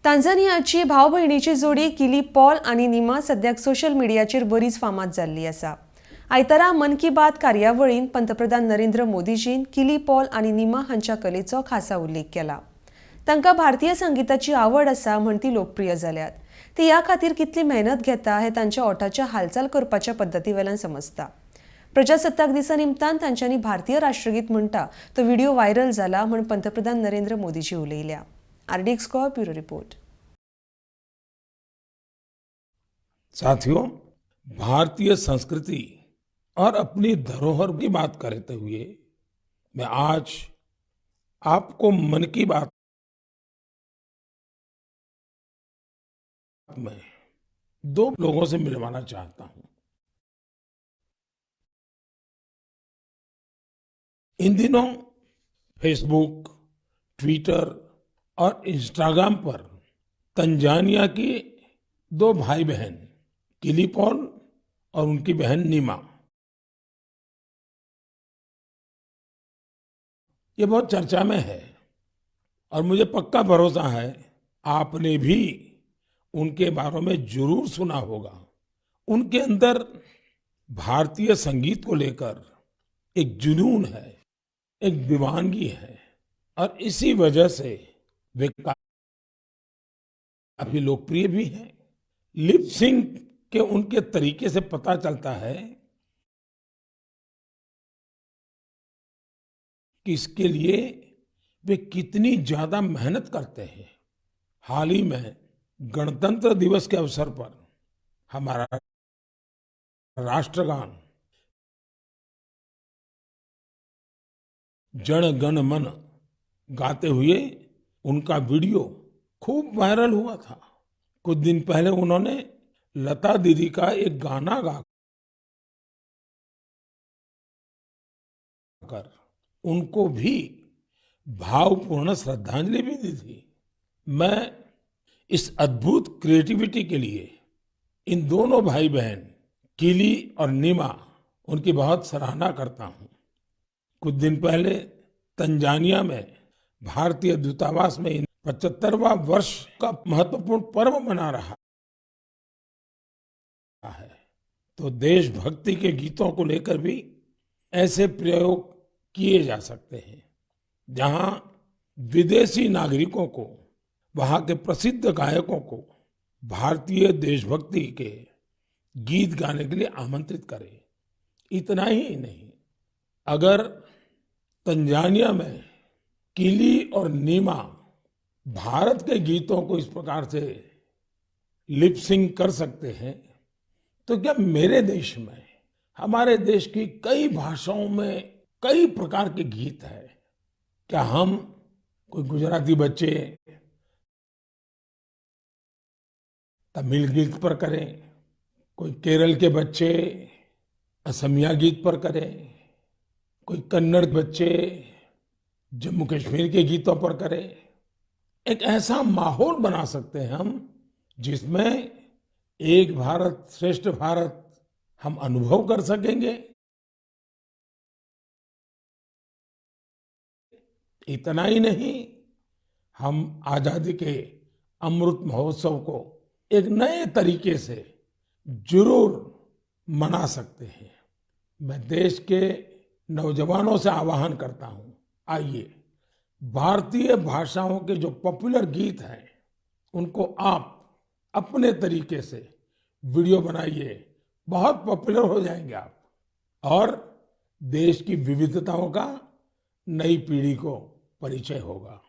तांझानियाची भाव भयणीची जोडी किली पॉल आणि निमा सद्याक सोशल मिडियाचेर बरीच फामाद जाल्ली आसा। आयतारा मन की बात कार्यावळीन पंतप्रधान नरेंद्र मोदीजीन किली पॉल आणि निमा हांच्या कलेचो खासा उल्लेख केला। तांकां भारतीय संगीताची आवड आसा म्हण ती लोकप्रिय जाल्यात। ती ह्या खातीर कितली मेहनत घेता हे तांच्या ओठाच्या हालचाल करपाच्या पद्दतीवेल्यान समजता। प्रजासत्ताक दिसा निमतान तांच्यांनी भारतीय राष्ट्रगीत म्हणटा तो व्हिडिओ व्हायरल जाला म्हण पंतप्रधान नरेंद्र मोदीजी उलयल्या। आरडीएक्स को ब्यूरो रिपोर्ट। साथियों, भारतीय संस्कृति और अपनी धरोहर की बात करते हुए मैं आज आपको मन की बात में दो लोगों से मिलवाना चाहता हूं। इन दिनों फेसबुक, ट्विटर और इंस्टाग्राम पर तंजानिया की दो भाई बहन किली पॉल और उनकी बहन नीमा, ये बहुत चर्चा में है और मुझे पक्का भरोसा है आपने भी उनके बारे में जरूर सुना होगा। उनके अंदर भारतीय संगीत को लेकर एक जुनून है, एक दीवानगी है और इसी वजह से वे काफी लोकप्रिय भी हैं। लिप सिंक के उनके तरीके से पता चलता है कि इसके लिए वे कितनी ज्यादा मेहनत करते हैं। हाल ही में गणतंत्र दिवस के अवसर पर हमारा राष्ट्रगान जन गण मन गाते हुए उनका वीडियो खूब वायरल हुआ था। कुछ दिन पहले उन्होंने लता दीदी का एक गाना गाकर उनको भी भावपूर्ण श्रद्धांजलि भी दी थी। मैं इस अद्भुत क्रिएटिविटी के लिए इन दोनों भाई बहन किली और नीमा उनकी बहुत सराहना करता हूं। कुछ दिन पहले तंजानिया में भारतीय दूतावास में 75वां वर्ष का महत्वपूर्ण पर्व मना रहा है, तो देशभक्ति के गीतों को लेकर भी ऐसे प्रयोग किए जा सकते हैं जहां विदेशी नागरिकों को, वहां के प्रसिद्ध गायकों को भारतीय देशभक्ति के गीत गाने के लिए आमंत्रित करें। इतना ही नहीं, अगर तंजानिया में किली और नीमा भारत के गीतों को इस प्रकार से लिप सिंक कर सकते हैं, तो क्या मेरे देश में, हमारे देश की कई भाषाओं में कई प्रकार के गीत हैं, क्या हम कोई गुजराती बच्चे तमिल गीत पर करें, कोई केरल के बच्चे असमिया गीत पर करें, कोई कन्नड़ बच्चे जम्मू कश्मीर के गीतों पर करें, एक ऐसा माहौल बना सकते हैं हम जिसमें एक भारत श्रेष्ठ भारत हम अनुभव कर सकेंगे। इतना ही नहीं, हम आजादी के अमृत महोत्सव को एक नए तरीके से जरूर मना सकते हैं। मैं देश के नौजवानों से आह्वान करता हूं, आइए भारतीय भाषाओं के जो पॉपुलर गीत हैं उनको आप अपने तरीके से वीडियो बनाइए, बहुत पॉपुलर हो जाएंगे आप, और देश की विविधताओं का नई पीढ़ी को परिचय होगा।